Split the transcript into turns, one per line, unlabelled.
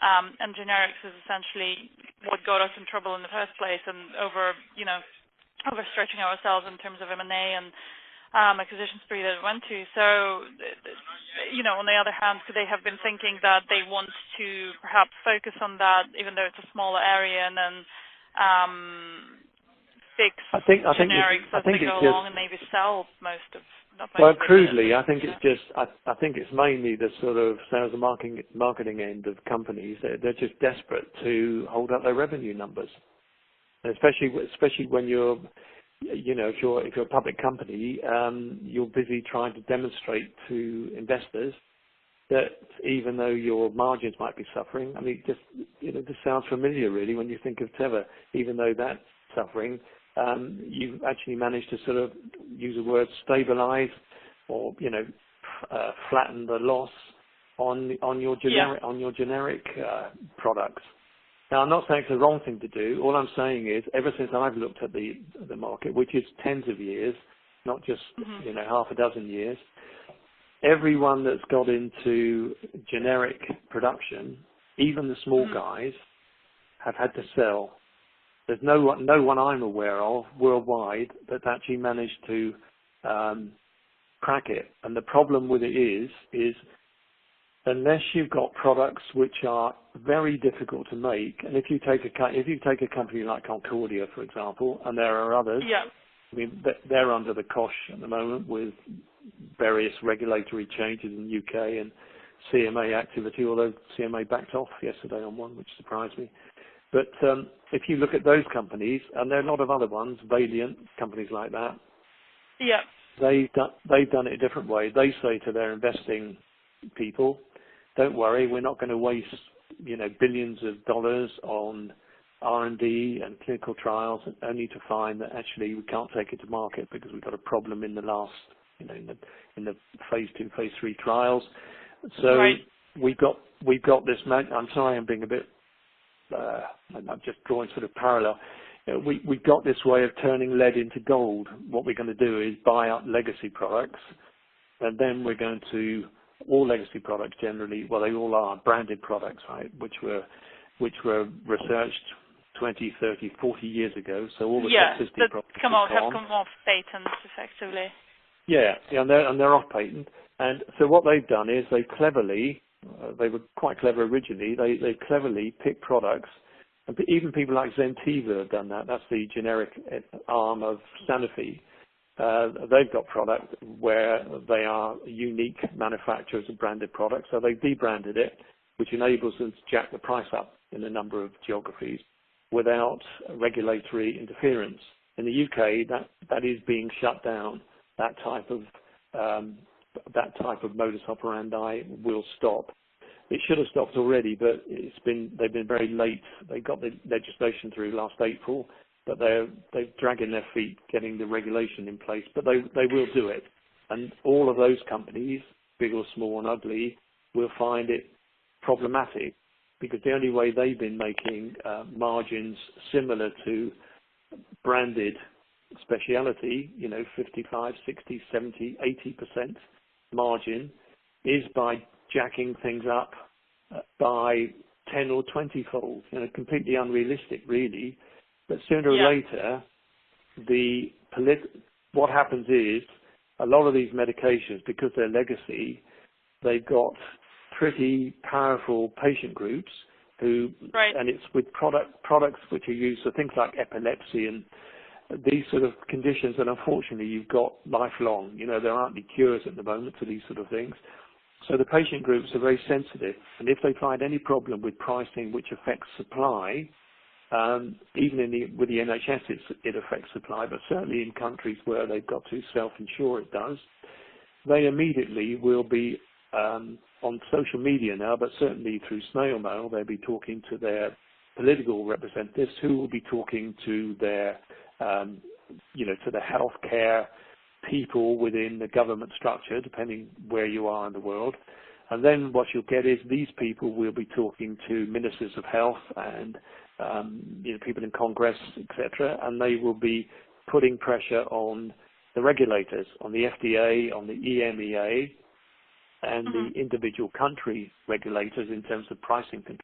And generics is essentially what got us in trouble in the first place, and overstretching ourselves in terms of M&A and acquisition spree that we went to. So, on the other hand, could they have been thinking that they want to perhaps focus on that, even though it's a smaller area, and then fix generics as they go along and maybe sell most of?
Well, crudely, I think it's mainly the sort of sales and marketing end of companies. They're just desperate to hold up their revenue numbers, especially when you're, if you're a public company, you're busy trying to demonstrate to investors that even though your margins might be suffering, I mean, this sounds familiar really when you think of Teva. Even though that's suffering, you've actually managed to sort of use the word stabilize or flatten the loss on your generic products. Now, I'm not saying it's the wrong thing to do. All I'm saying is, ever since I've looked at the market, which is tens of years, not just half a dozen years, everyone that's got into generic production, even the small guys, have had to sell. There's no one I'm aware of worldwide that's actually managed to crack it. And the problem with it is unless you've got products which are very difficult to make, and if you take a company like Concordia, for example, and there are others, I mean, they're under the cosh at the moment with various regulatory changes in the UK and CMA activity, although CMA backed off yesterday on one, which surprised me. But if you look at those companies, and there are a lot of other ones, Valiant, companies like that, they've done it a different way. They say to their investing people, don't worry, we're not going to waste billions of dollars on R&D and clinical trials, only to find that actually we can't take it to market because we've got a problem in the last, in the phase 2, phase 3 trials. So we've got this. I'm sorry, I'm being a bit. I'm just drawing sort of parallel. We've got this way of turning lead into gold. What we're going to do is buy up legacy products, and then we're going to all legacy products generally. Well, they all are branded products, right? Which were researched 20, 30, 40 years ago. So all the toxicity products have come
off patent effectively.
And they're off patent. And so what they've done is they were quite clever originally. They cleverly picked products, and even people like Zentiva have done that. That's the generic arm of Sanofi. They've got products where they are unique manufacturers of branded products, so they've debranded it, which enables them to jack the price up in a number of geographies without regulatory interference. In the UK, that is being shut down. That type of modus operandi will stop. It should have stopped already, but they've been very late. They got the legislation through last April, but they're dragging their feet getting the regulation in place. But they will do it, and all of those companies, big or small and ugly, will find it problematic because the only way they've been making margins similar to branded speciality, 55, 60, 70, 80% margin, is by jacking things up by 10 or 20-fold. Completely unrealistic, really. But sooner or later, what happens is a lot of these medications, because they're legacy, they've got pretty powerful patient groups who, and it's with products which are used for things like epilepsy and these sort of conditions that unfortunately you've got lifelong. There aren't any cures at the moment for these sort of things. So the patient groups are very sensitive, and if they find any problem with pricing which affects supply, even with the NHS it affects supply, but certainly in countries where they've got to self-insure it does, they immediately will be on social media now, but certainly through snail mail, they'll be talking to their political representatives who will be talking to their to the healthcare people within the government structure, depending where you are in the world. And then what you'll get is these people will be talking to ministers of health and people in Congress, etc., and they will be putting pressure on the regulators, on the FDA, on the EMEA, and the individual country regulators in terms of pricing control.